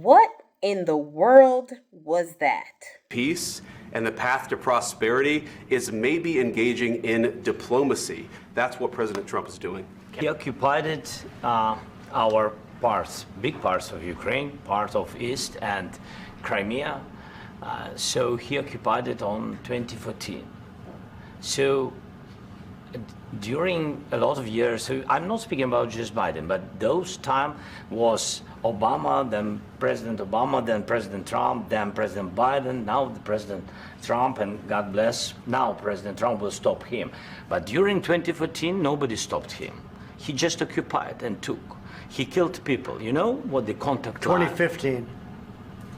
What in the world was that? Peace and the path to prosperity is maybe engaging in diplomacy. That's what President Trump is doing. He occupied our parts, big parts of Ukraine, part of East and Crimea. So he occupied it on 2014. So during a lot of years, so I'm not speaking about just Biden, but those time was Obama, then President Obama, then President Trump, then President Biden, now the President Trump, and God bless, now President Trump will stop him. But during 2014, nobody stopped him. He just occupied and took. He killed people. You know what the contact 2015.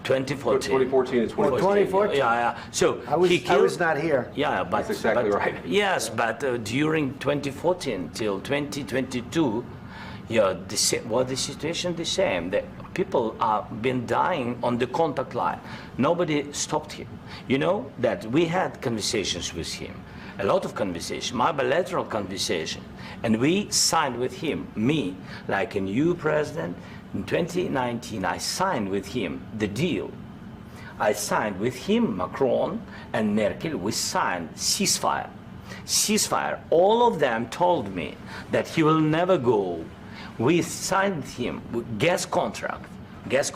2014. 2014 and 2014. 2014. Yeah. So I was not here. Yeah, but That's exactly right. Yes, but during 2014 till 2022, yeah, the situation the same. The people have been dying on the contact line. Nobody stopped him. You know that we had conversations with him, a lot of conversation, my bilateral conversation, and we signed with him, me, like a new president. In 2019, I signed with him the deal. I signed with him, Macron and Merkel, we signed ceasefire. Ceasefire, all of them told me that he will never go. We signed with him gas contract, yes,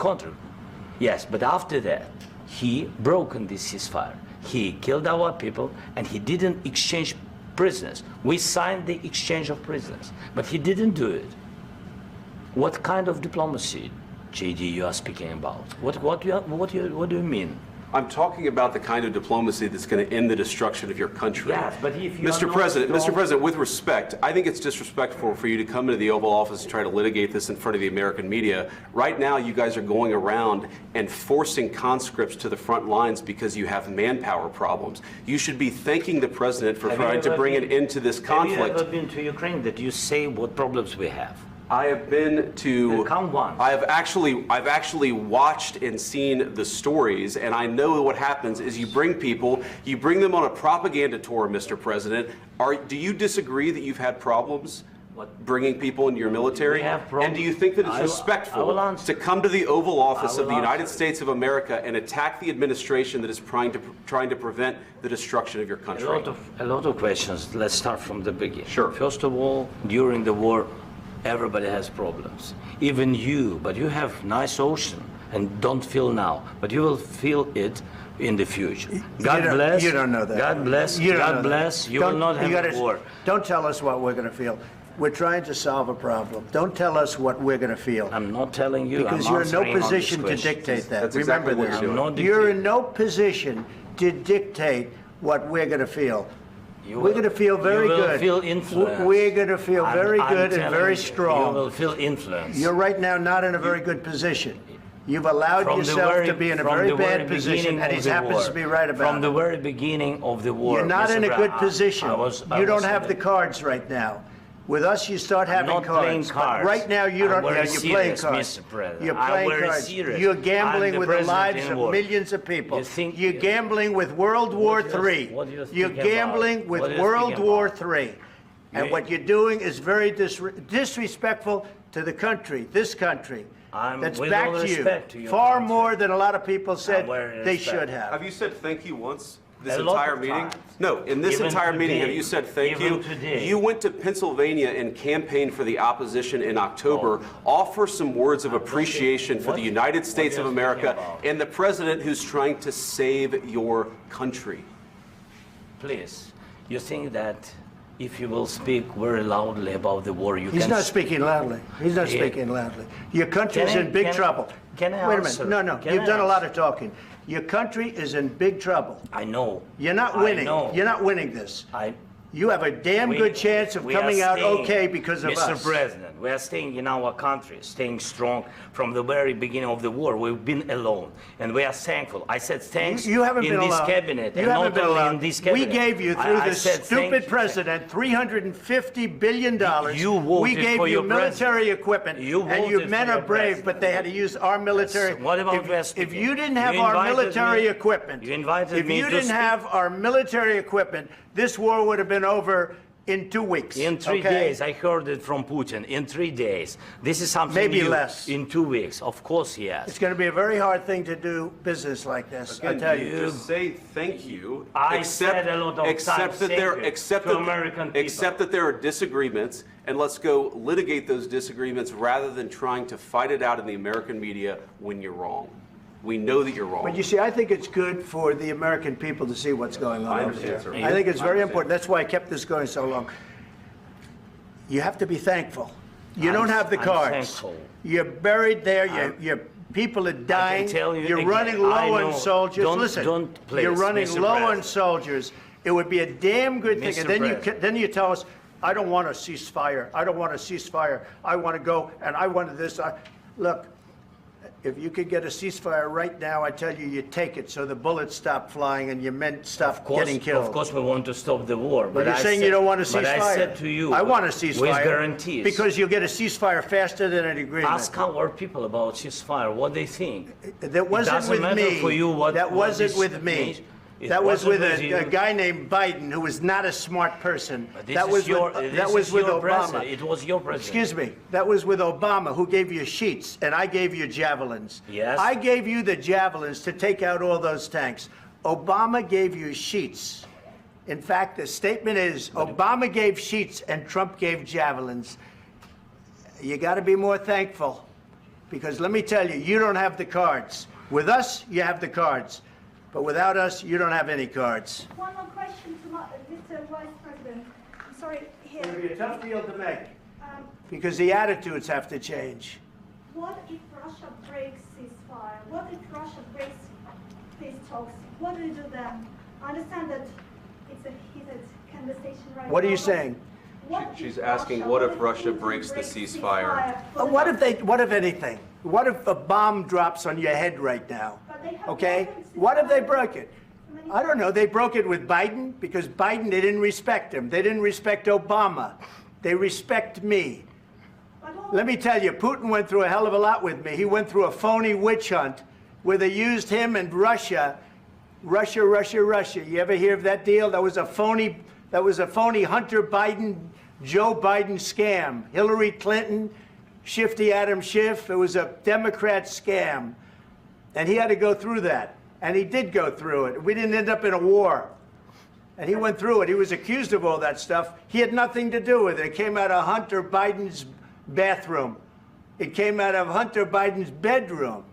but after that, he broken this ceasefire. He killed our people and he didn't exchange prisoners. We signed the exchange of prisoners, but he didn't do it. What kind of diplomacy, JD, you are speaking about? What do you mean? I'm talking about the kind of diplomacy that's going to end the destruction of your country. Yes, but if you Mr. President, with respect, I think it's disrespectful for you to come into the Oval Office and try to litigate this in front of the American media. Right now, you guys are going around and forcing conscripts to the front lines because you have manpower problems. You should be thanking the president for trying to bring an end to this conflict. Have you ever been to Ukraine that you say what problems we have? I have been to. Count one. I've actually watched and seen the stories, and I know what happens is you bring them on a propaganda tour, Mr. President. Do you disagree that you've had problems bringing people into your military? And do you think that it's respectful to come to the Oval Office of the United States of America and attack the administration that is trying to prevent the destruction of your country? A lot of questions. Let's start from the beginning. Sure. First of all, during the war, everybody has problems, even you, but you have nice ocean and don't feel now, but you will feel it in the future. God bless. You don't know that. God bless. God bless. You will not have a war. Don't tell us what we're going to feel. We're trying to solve a problem. Don't tell us what we're going to feel. I'm not telling you. Because you're in no position to dictate that. That's exactly Remember what this. you're doing. You're in no position to dictate what we're going to feel. We're going to feel very good. You will feel influenced. We're going to feel very good and very strong. You will feel influenced. You're right now not in a very good position. You've allowed yourself to be in a very bad position, and he happens to be right about it. From the very beginning of the war. You're not in a good position. You don't have the cards right now. With us, you start having cards. I'm not playing cards. Right now, you don't. You're playing cards. Mr. President. You're playing cards. Serious. You're gambling with the lives of millions of people. You're gambling with World War III. You're gambling with World War III. And what you're doing is very disrespectful to the country, this country. That's back to you. Far more than a lot of people said they should have. Have you said thank you once? This entire meeting? No, in this entire meeting, have you said thank you? You went to Pennsylvania and campaigned for the opposition in October. Offer some words of appreciation for the United States of America and the president who's trying to save your country. Please, you think that if you will speak very loudly about the war, you can... He's not speaking loudly. He's not speaking loudly. Your country is in big trouble. Can I Wait a minute. No. You've done a lot of talking. Your country is in big trouble. I know. You're not winning. You're not winning this. You have a damn good chance of coming out okay because of us. Mr. President, we are staying in our country, staying strong from the very beginning of the war. We've been alone, and we are thankful. I said thanks you haven't in been this alone. cabinet, you and haven't not been only alone. in this cabinet. We gave you, through this stupid president, $350 billion. You voted we gave for you your military equipment, and you men are brave, president. but they had to use our military. What about if you didn't have our military equipment, you invited if me you didn't have our military equipment, this war would have been over in 2 weeks. In 3 days, I heard it from Putin. In 3 days. This is something maybe new. Less. In 2 weeks, of course, yes. It's going to be a very hard thing to do business like this. I tell you. Just say thank you. I said a lot of except that there are disagreements, and let's go litigate those disagreements rather than trying to fight it out in the American media when you're wrong. We know that you're wrong. But you see, I think it's good for the American people to see what's going on over there. I think it's very important. That's why I kept this going so long. You have to be thankful. You don't have the cards. Thankful. You're buried there. Your people are dying. I can tell you You're again, running low on soldiers. Listen, you're running Mr. low on President. soldiers. It would be a damn good thing. Mr. And then you tell us, I don't want a ceasefire. I don't want a ceasefire. I want to go and I want this. Look. If you could get a ceasefire right now, I tell you, you take it so the bullets stop flying and your men stop getting killed. Of course, we want to stop the war. But you're saying you don't want a ceasefire. But I said to you, I want a ceasefire. With guarantees. Because you'll get a ceasefire faster than an agreement. Ask our people about ceasefire, what they think. That wasn't with me. For you that wasn't with me. means. That was with a guy named Biden, who was not a smart person. That was with Obama. President. It was your president. Excuse me. That was with Obama, who gave you sheets, and I gave you javelins. Yes. I gave you the javelins to take out all those tanks. Obama gave you sheets. In fact, the statement is Obama gave sheets and Trump gave javelins. You got to be more thankful, because let me tell you, you don't have the cards. With us, you have the cards. But without us, you don't have any cards. One more question to Mr. Vice President. I'm sorry, here. It's going to be a tough deal to make, because the attitudes have to change. What if Russia breaks ceasefire? What if Russia breaks peace talks? What do you do then? I understand that it's a heated conversation right now. What are you saying? She's asking, what if Russia breaks the ceasefire? What if anything? What if a bomb drops on your head right now? Okay? What if they broke it? I don't know. They broke it with Biden because Biden, they didn't respect him. They didn't respect Obama. They respect me. Let me tell you, Putin went through a hell of a lot with me. He went through a phony witch hunt where they used him and Russia. Russia. You ever hear of that deal? That was a phony Hunter Biden, Joe Biden scam. Hillary Clinton, Shifty Adam Schiff. It was a Democrat scam. And he had to go through that. And he did go through it. We didn't end up in a war. And he went through it. He was accused of all that stuff. He had nothing to do with it. It came out of Hunter Biden's bathroom. It came out of Hunter Biden's bedroom.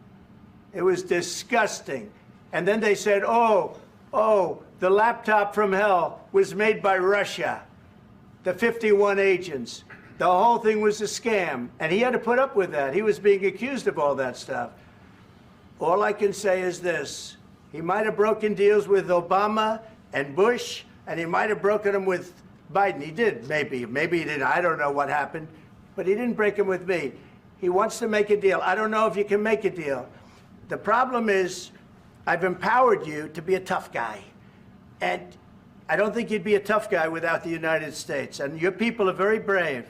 It was disgusting. And then they said, oh, the laptop from hell was made by Russia. The 51 agents. The whole thing was a scam. And he had to put up with that. He was being accused of all that stuff. All I can say is this. He might have broken deals with Obama and Bush, and he might have broken them with Biden. He did, maybe. Maybe he didn't. I don't know what happened. But he didn't break them with me. He wants to make a deal. I don't know if you can make a deal. The problem is, I've empowered you to be a tough guy. And I don't think you'd be a tough guy without the United States. And your people are very brave.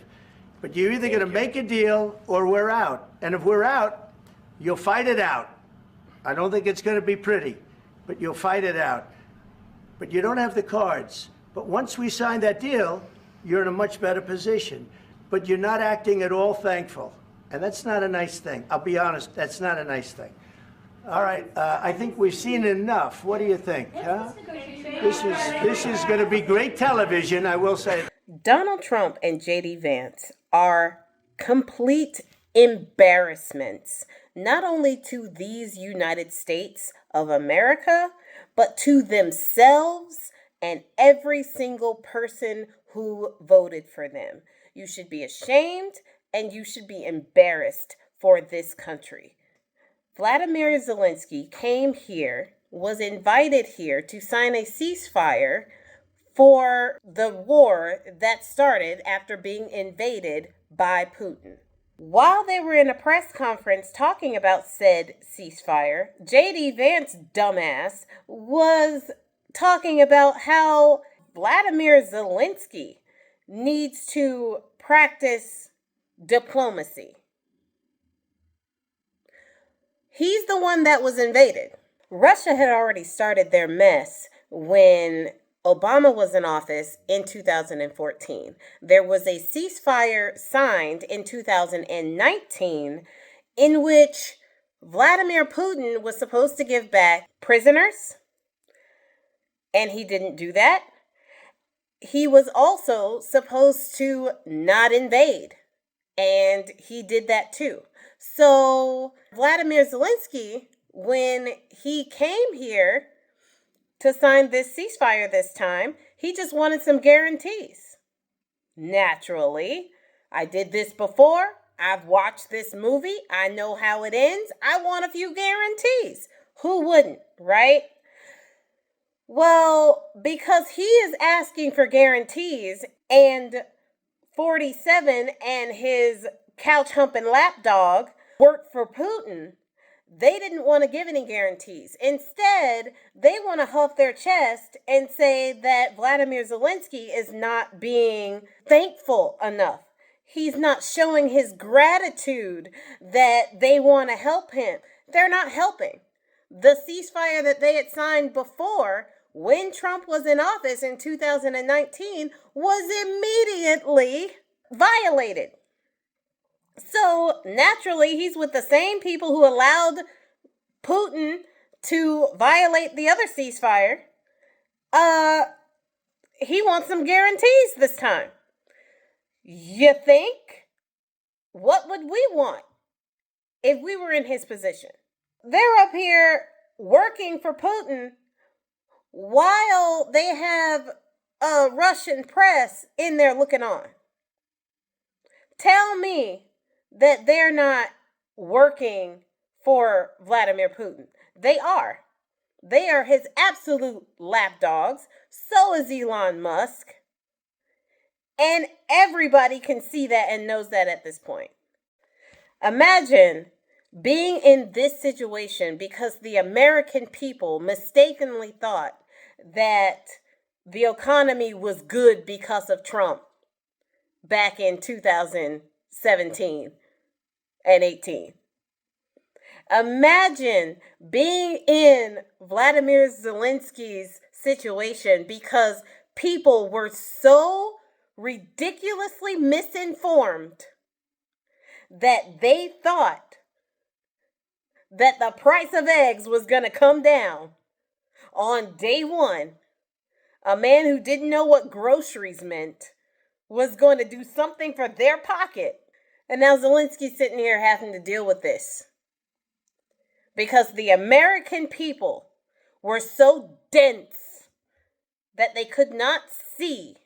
But you're either going to make a deal or we're out. And if we're out, you'll fight it out. I don't think it's going to be pretty, but you'll fight it out. But you don't have the cards. But once we sign that deal, you're in a much better position. But you're not acting at all thankful. And that's not a nice thing. I'll be honest, that's not a nice thing. All right, I think we've seen enough. What do you think? Huh? This is going to be great television, I will say. Donald Trump and JD Vance are complete embarrassments, not only to these United States of America, but to themselves and every single person who voted for them. You should be ashamed and you should be embarrassed for this country. Vladimir Zelensky came here, was invited here to sign a ceasefire for the war that started after being invaded by Putin. While they were in a press conference talking about said ceasefire, JD Vance, dumbass, was talking about how Vladimir Zelensky needs to practice diplomacy. He's the one that was invaded. Russia had already started their mess when Obama was in office in 2014. There was a ceasefire signed in 2019 in which Vladimir Putin was supposed to give back prisoners, and he didn't do that. He was also supposed to not invade, and he did that too. So Vladimir Zelensky, when he came here to sign this ceasefire this time, he just wanted some guarantees. Naturally, I did this before. I've watched this movie. I know how it ends. I want a few guarantees. Who wouldn't, right? Well, because he is asking for guarantees, and 47 and his couch humping lapdog worked for Putin, they didn't want to give any guarantees. Instead, they want to huff their chest and say that Vladimir Zelensky is not being thankful enough. He's not showing his gratitude that they want to help him. They're not helping. The ceasefire that they had signed before, when Trump was in office in 2019, was immediately violated. So naturally, he's with the same people who allowed Putin to violate the other ceasefire. He wants some guarantees this time. You think? What would we want if we were in his position? They're up here working for Putin while they have a Russian press in there looking on. Tell me that they're not working for Vladimir Putin. They are. They are his absolute lapdogs. So is Elon Musk. And everybody can see that and knows that at this point. Imagine being in this situation because the American people mistakenly thought that the economy was good because of Trump back in 2017 and 18. Imagine being in Vladimir Zelensky's situation because people were so ridiculously misinformed that they thought that the price of eggs was going to come down on day one. A man who didn't know what groceries meant was going to do something for their pocket. And now Zelensky's sitting here having to deal with this. Because the American people were so dense that they could not see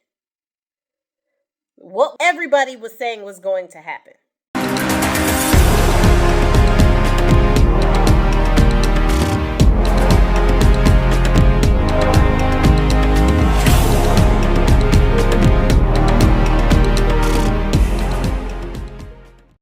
what everybody was saying was going to happen.